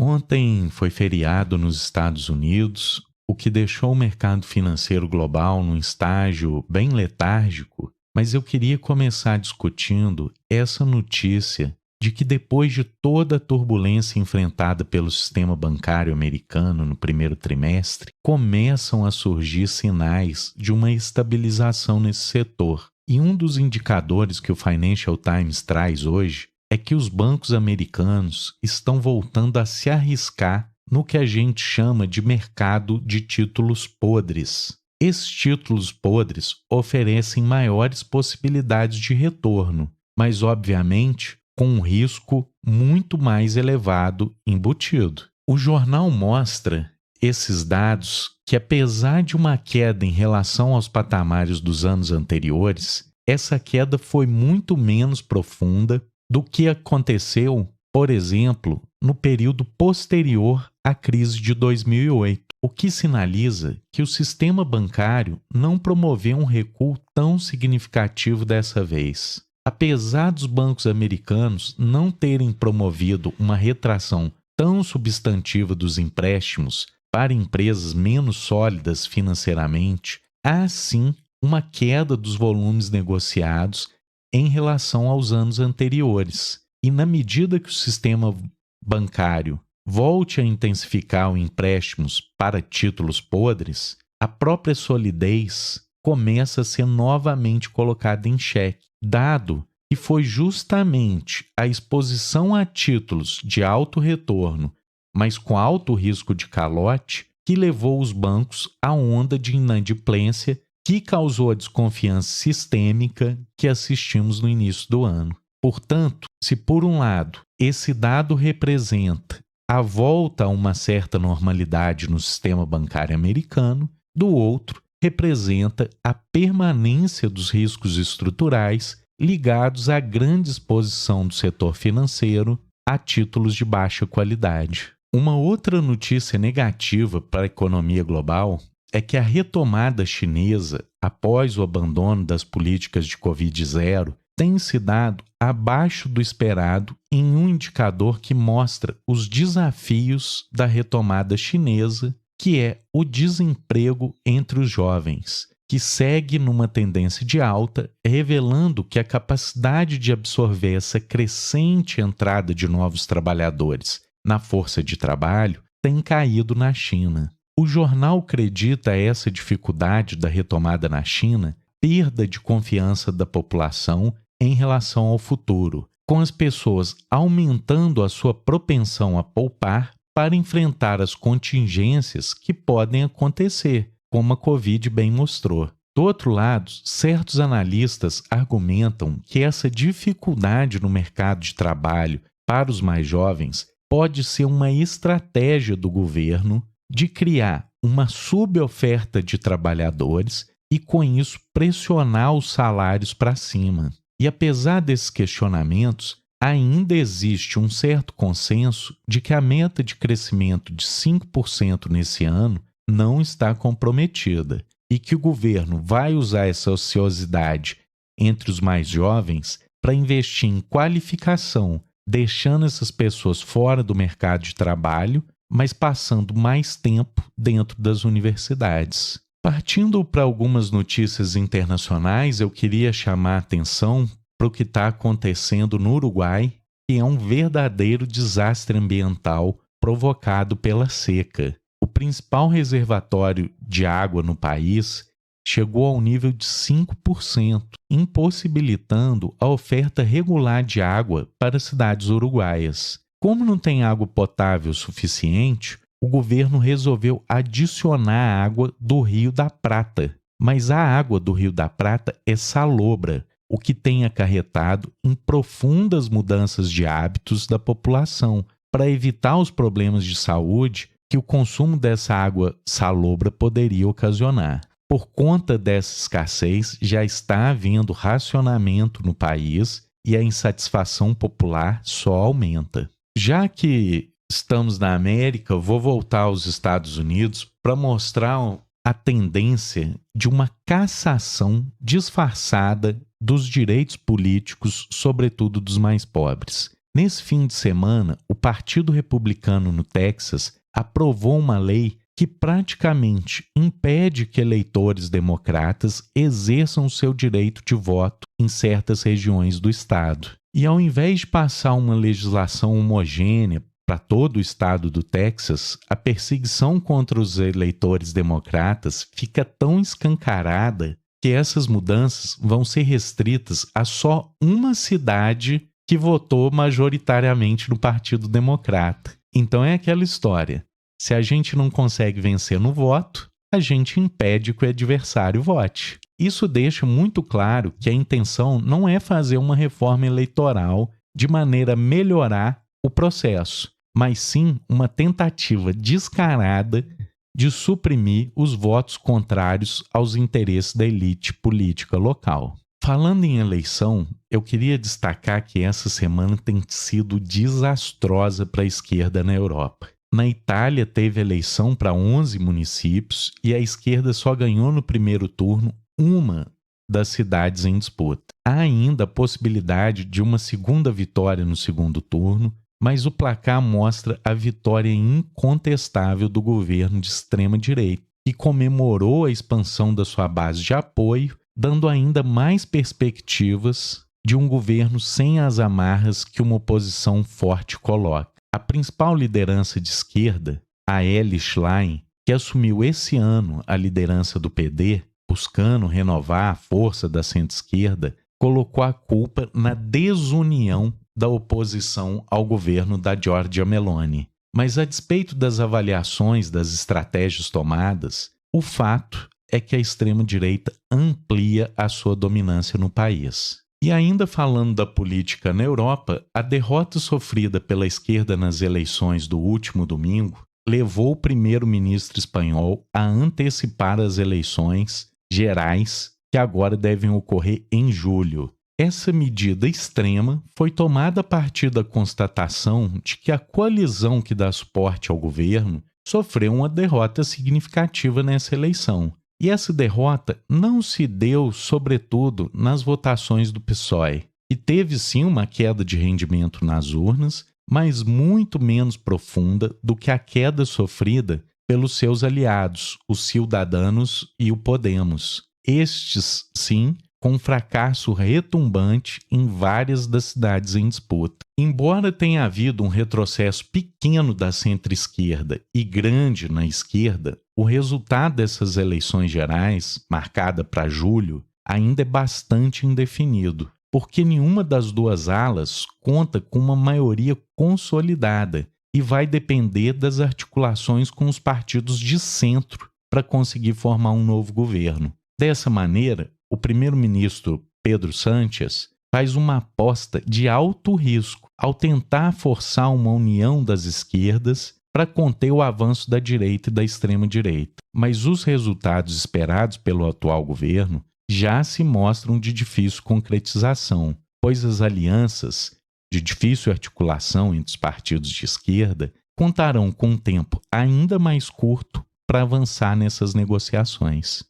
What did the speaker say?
Ontem foi feriado nos Estados Unidos, o que deixou o mercado financeiro global num estágio bem letárgico, mas eu queria começar discutindo essa notícia de que depois de toda a turbulência enfrentada pelo sistema bancário americano no primeiro trimestre, começam a surgir sinais de uma estabilização nesse setor. E um dos indicadores que o Financial Times traz hoje é que os bancos americanos estão voltando a se arriscar no que a gente chama de mercado de títulos podres. Esses títulos podres oferecem maiores possibilidades de retorno, mas obviamente com um risco muito mais elevado embutido. O jornal mostra esses dados que, apesar de uma queda em relação aos patamares dos anos anteriores, essa queda foi muito menos profunda do que aconteceu, por exemplo, no período posterior à crise de 2008, o que sinaliza que o sistema bancário não promoveu um recuo tão significativo dessa vez. Apesar dos bancos americanos não terem promovido uma retração tão substantiva dos empréstimos para empresas menos sólidas financeiramente, há sim uma queda dos volumes negociados em relação aos anos anteriores. E na medida que o sistema bancário volte a intensificar os empréstimos para títulos podres, a própria solidez começa a ser novamente colocada em xeque, dado que foi justamente a exposição a títulos de alto retorno, mas com alto risco de calote, que levou os bancos à onda de inadimplência que causou a desconfiança sistêmica que assistimos no início do ano. Portanto, se por um lado esse dado representa a volta a uma certa normalidade no sistema bancário americano, do outro representa a permanência dos riscos estruturais ligados à grande exposição do setor financeiro a títulos de baixa qualidade. Uma outra notícia negativa para a economia global é que a retomada chinesa, após o abandono das políticas de Covid-0, tem se dado abaixo do esperado em um indicador que mostra os desafios da retomada chinesa, que é o desemprego entre os jovens, que segue numa tendência de alta, revelando que a capacidade de absorver essa crescente entrada de novos trabalhadores na força de trabalho tem caído na China. O jornal acredita essa dificuldade da retomada na China, perda de confiança da população em relação ao futuro, com as pessoas aumentando a sua propensão a poupar para enfrentar as contingências que podem acontecer, como a Covid bem mostrou. Do outro lado, certos analistas argumentam que essa dificuldade no mercado de trabalho para os mais jovens pode ser uma estratégia do governo de criar uma suboferta de trabalhadores e, com isso, pressionar os salários para cima. E apesar desses questionamentos, ainda existe um certo consenso de que a meta de crescimento de 5% nesse ano não está comprometida e que o governo vai usar essa ociosidade entre os mais jovens para investir em qualificação, deixando essas pessoas fora do mercado de trabalho, mas passando mais tempo dentro das universidades. Partindo para algumas notícias internacionais, eu queria chamar a atenção para o que está acontecendo no Uruguai, que é um verdadeiro desastre ambiental provocado pela seca. O principal reservatório de água no país chegou ao nível de 5%, impossibilitando a oferta regular de água para as cidades uruguaias. Como não tem água potável suficiente, o governo resolveu adicionar a água do Rio da Prata. Mas a água do Rio da Prata é salobra, o que tem acarretado em profundas mudanças de hábitos da população para evitar os problemas de saúde que o consumo dessa água salobra poderia ocasionar. Por conta dessa escassez, já está havendo racionamento no país e a insatisfação popular só aumenta. Já que estamos na América, vou voltar aos Estados Unidos para mostrar a tendência de uma cassação disfarçada dos direitos políticos, sobretudo dos mais pobres. Nesse fim de semana, o Partido Republicano no Texas aprovou uma lei que praticamente impede que eleitores democratas exerçam seu direito de voto em certas regiões do estado. E ao invés de passar uma legislação homogênea para todo o estado do Texas, a perseguição contra os eleitores democratas fica tão escancarada que essas mudanças vão ser restritas a só uma cidade que votou majoritariamente no Partido Democrata. Então é aquela história. Se a gente não consegue vencer no voto, a gente impede que o adversário vote. Isso deixa muito claro que a intenção não é fazer uma reforma eleitoral de maneira a melhorar o processo, mas sim uma tentativa descarada de suprimir os votos contrários aos interesses da elite política local. Falando em eleição, eu queria destacar que essa semana tem sido desastrosa para a esquerda na Europa. Na Itália, teve eleição para 11 municípios e a esquerda só ganhou no primeiro turno uma das cidades em disputa. Há ainda a possibilidade de uma segunda vitória no segundo turno, mas o placar mostra a vitória incontestável do governo de extrema-direita, que comemorou a expansão da sua base de apoio, dando ainda mais perspectivas de um governo sem as amarras que uma oposição forte coloca. A principal liderança de esquerda, a Elly Schlein, que assumiu esse ano a liderança do PD, buscando renovar a força da centro-esquerda, colocou a culpa na desunião da oposição ao governo da Giorgia Meloni. Mas a despeito das avaliações das estratégias tomadas, o fato é que a extrema-direita amplia a sua dominância no país. E ainda falando da política na Europa, a derrota sofrida pela esquerda nas eleições do último domingo levou o primeiro-ministro espanhol a antecipar as eleições gerais que agora devem ocorrer em julho. Essa medida extrema foi tomada a partir da constatação de que a coalizão que dá suporte ao governo sofreu uma derrota significativa nessa eleição. E essa derrota não se deu, sobretudo, nas votações do PSOE, que teve sim uma queda de rendimento nas urnas, mas muito menos profunda do que a queda sofrida pelos seus aliados, os Ciudadanos e o Podemos. Estes, sim, com um fracasso retumbante em várias das cidades em disputa. Embora tenha havido um retrocesso pequeno da centro-esquerda e grande na esquerda, o resultado dessas eleições gerais, marcada para julho, ainda é bastante indefinido, porque nenhuma das duas alas conta com uma maioria consolidada e vai depender das articulações com os partidos de centro para conseguir formar um novo governo. Dessa maneira, o primeiro-ministro Pedro Sánchez faz uma aposta de alto risco ao tentar forçar uma união das esquerdas para conter o avanço da direita e da extrema-direita. Mas os resultados esperados pelo atual governo já se mostram de difícil concretização, pois as alianças de difícil articulação entre os partidos de esquerda contarão com um tempo ainda mais curto para avançar nessas negociações.